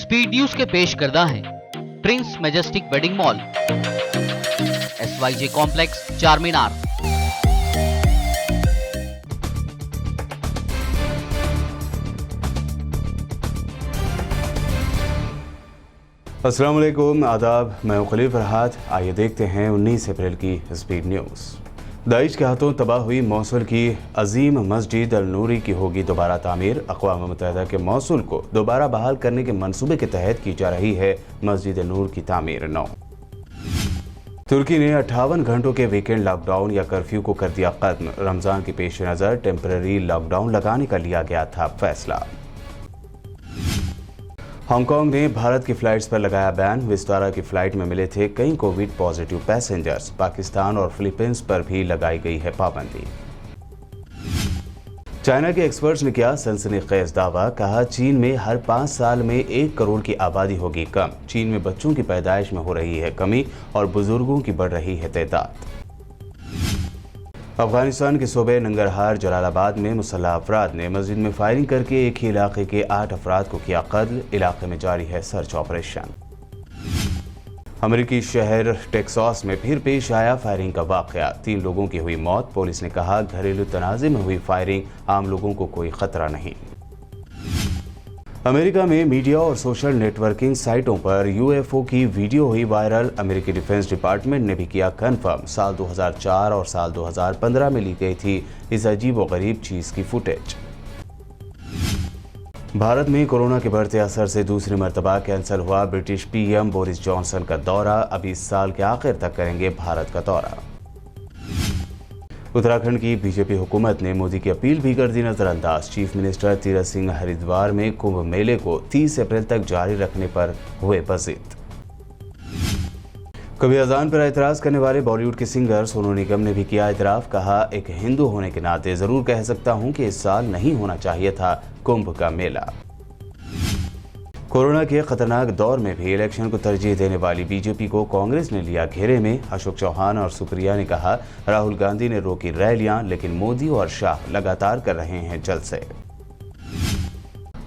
Speed news के पेश करदा है Prince majestic wedding mall, SYJ complex, चार मीनार। अस्सलाम वालेकुम, आदाब। मैं हूं खलील फरहाद। आइए देखते हैं 19 अप्रैल की स्पीड न्यूज़। दाइश के हाथों तबाह हुई मौसूल की अजीम मस्जिद अल नूरी की होगी दोबारा तामीर। अक़वाम मुत्तहिदा के मौसूल को दोबारा बहाल करने के मंसूबे के तहत की जा रही है मस्जिद नूर की तामीर 9। तुर्की ने 58 घंटों के वीकेंड लॉकडाउन या कर्फ्यू को कर दिया खत्म। रमज़ान के पेश नज़र टेम्पररी लॉकडाउन लगाने का लिया गया था फैसला। हांगकांग ने भारत की फ्लाइट्स पर लगाया बैन। विस्तारा की फ्लाइट में मिले थे कई कोविड पॉजिटिव पैसेंजर्स। पाकिस्तान और फिलीपींस पर भी लगाई गई है पाबंदी। चाइना के एक्सपर्ट्स ने किया सनसनीखेज दावा, कहा चीन में हर 5 साल में 1 करोड़ की आबादी होगी कम। चीन में बच्चों की पैदाइश में हो रही है कमी और बुजुर्गों की बढ़ रही है तादाद। अफगानिस्तान के सूबे नंगरहार जलालाबाद में मुसल्लह अफराद ने मस्जिद में फायरिंग करके एक ही इलाके के 8 अफराद को किया कत्ल। इलाके में जारी है सर्च ऑपरेशन। अमेरिकी शहर टेक्सास में फिर पेश आया फायरिंग का वाकया। 3 लोगों की हुई मौत। पुलिस ने कहा घरेलू तनाज़े में हुई फायरिंग, आम लोगों को कोई खतरा नहीं। अमेरिका में मीडिया और सोशल नेटवर्किंग साइटों पर UFO की वीडियो हुई वायरल। अमेरिकी डिफेंस डिपार्टमेंट ने भी किया कन्फर्म, साल 2004 और साल 2015 में ली गई थी इस अजीब व गरीब चीज की फुटेज। भारत में कोरोना के बढ़ते असर से दूसरी मर्तबा कैंसिल हुआ ब्रिटिश PM बोरिस जॉनसन का दौरा। अभी इस साल के आखिर तक करेंगे भारत का दौरा। उत्तराखंड की बीजेपी हुकूमत ने मोदी की अपील भी कर दी नजरअंदाज। चीफ मिनिस्टर तीरथ सिंह हरिद्वार में कुंभ मेले को 30 अप्रैल तक जारी रखने पर हुए बज़िद। कभी अजान पर एतराज करने वाले बॉलीवुड के सिंगर सोनू निगम ने भी किया एतराफ। कहा एक हिंदू होने के नाते जरूर कह सकता हूं कि इस साल नहीं होना चाहिए था कुंभ का मेला। कोरोना के खतरनाक दौर में भी इलेक्शन को तरजीह देने वाली बीजेपी को कांग्रेस ने लिया घेरे में। अशोक चौहान और सुप्रिया ने कहा राहुल गांधी ने रोकी रैलियां, लेकिन मोदी और शाह लगातार कर रहे हैं जलसे।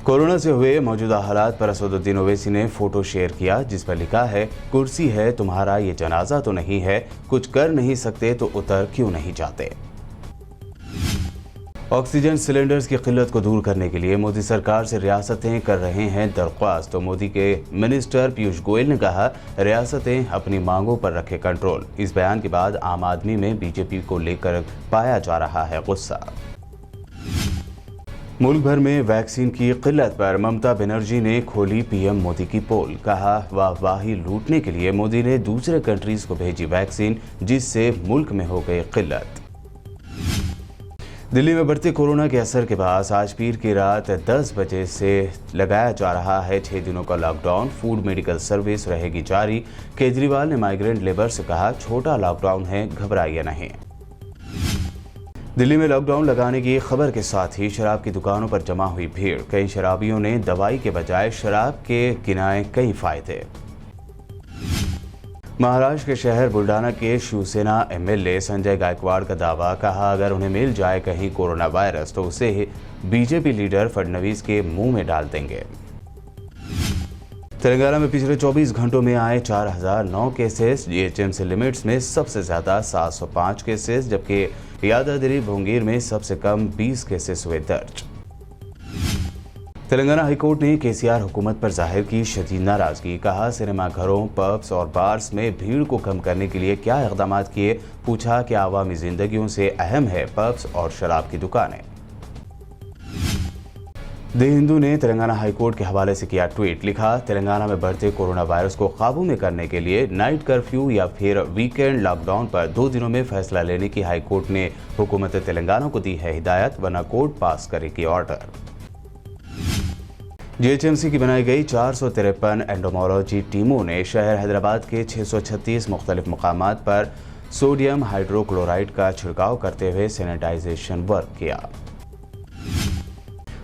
कोरोना से हुए मौजूदा हालात पर असदुद्दीन ओवैसी ने फोटो शेयर किया, जिस पर लिखा है कुर्सी है तुम्हारा, ये जनाजा तो नहीं है, कुछ कर नहीं सकते तो उतर क्यों नहीं जाते। ऑक्सीजन सिलेंडर्स की किल्लत को दूर करने के लिए मोदी सरकार से रियासतें कर रहे हैं दरख्वास्त। तो मोदी के मिनिस्टर पीयूष गोयल ने कहा रियासतें अपनी मांगों पर रखें कंट्रोल। इस बयान के बाद आम आदमी में बीजेपी को लेकर पाया जा रहा है गुस्सा। मुल्क भर में वैक्सीन की किल्लत पर ममता बनर्जी ने खोली PM मोदी की पोल। कहा वाहवाही लूटने के लिए मोदी ने दूसरे कंट्रीज को भेजी वैक्सीन, जिससे मुल्क में हो गई किल्लत। दिल्ली में बढ़ते कोरोना के असर के बाद आज पीर की रात 10 बजे से लगाया जा रहा है 6 दिनों का लॉकडाउन। फूड मेडिकल सर्विस रहेगी जारी। केजरीवाल ने माइग्रेंट लेबर से कहा छोटा लॉकडाउन है, घबराइए नहीं। दिल्ली में लॉकडाउन लगाने की खबर के साथ ही शराब की दुकानों पर जमा हुई भीड़। कई शराबियों ने दवाई के बजाय शराब के गिनाए कई फायदे। महाराष्ट्र के शहर बुल्डाना के शिवसेना MLA संजय गायकवाड़ का दावा, कहा अगर उन्हें मिल जाए कहीं कोरोना वायरस तो उसे बीजेपी लीडर फडणवीस के मुंह में डाल देंगे। तेलंगाना में पिछले 24 घंटों में आए 4009 केसेस। GHMC लिमिट्स में सबसे ज्यादा 705 केसेस, जबकि यादाद्री भोंगीर में सबसे कम 20 केसेस हुए दर्ज। तेलंगाना हाईकोर्ट ने KCR हुकूमत पर जाहिर की शदीद नाराजगी। कहा सिनेमा घरों, पब्स और बार्स में भीड़ को कम करने के लिए क्या इक़दाम किए। पूछा कि आवामी जिंदगियों से अहम है पब्स और शराब की दुकानें। द हिंदू ने तेलंगाना हाईकोर्ट के हवाले से किया ट्वीट। लिखा तेलंगाना में बढ़ते कोरोना वायरस को काबू में करने के लिए नाइट कर्फ्यू या फिर वीकेंड लॉकडाउन पर 2 दिनों में फैसला लेने की हाईकोर्ट ने हुकूमत तेलंगाना को दी है हिदायत, वरना कोर्ट पास करेगी ऑर्डर। GHMC की बनाई गई 453 एंडोमोलॉजी टीमों ने शहर हैदराबाद के 636 मुख्तलिफ मकामात पर सोडियम हाइड्रोक्लोराइड का छिड़काव करते हुए सैनिटाइजेशन वर्क किया।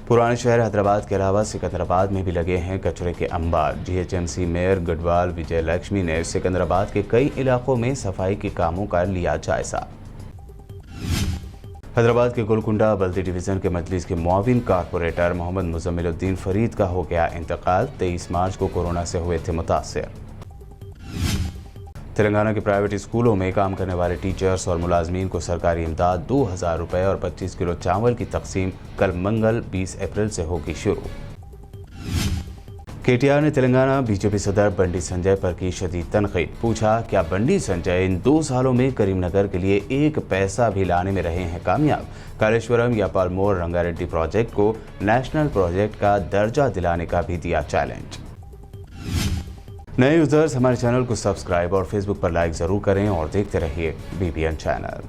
पुराने शहर हैदराबाद के अलावा सिकंदराबाद में भी लगे हैं कचरे के अंबार। GHMC मेयर गढ़वाल विजय लक्ष्मी ने सिकंदराबाद के कई इलाकों में सफाई के कामों का लिया जायजा। हैदराबाद के गोलकुंडा बल्दी डिवीज़न के मजलिस के मुआविन कारपोरेटर मोहम्मद मुजम्मिलुद्दीन फरीद का हो गया इंतकाल। 23 मार्च को कोरोना से हुए थे मुतासिर। तेलंगाना के प्राइवेट स्कूलों में काम करने वाले टीचर्स और मुलाजमीन को सरकारी इमदाद 2000 रुपये और 25 किलो चावल की तकसीम कल मंगल 20 अप्रैल से होगी शुरू। KTR ने तेलंगाना बीजेपी सदर बंडी संजय पर की शदीद तनकीद। पूछा, क्या बंडी संजय इन 2 सालों में करीमनगर के लिए 1 पैसा भी लाने में रहे हैं कामयाब? कालेश्वरम या पालमोर रंगारेड्डी प्रोजेक्ट को नेशनल प्रोजेक्ट का दर्जा दिलाने का भी दिया चैलेंज। नए यूजर्स हमारे चैनल को सब्सक्राइब और फेसबुक पर लाइक जरूर करें और देखते रहिए BBN चैनल।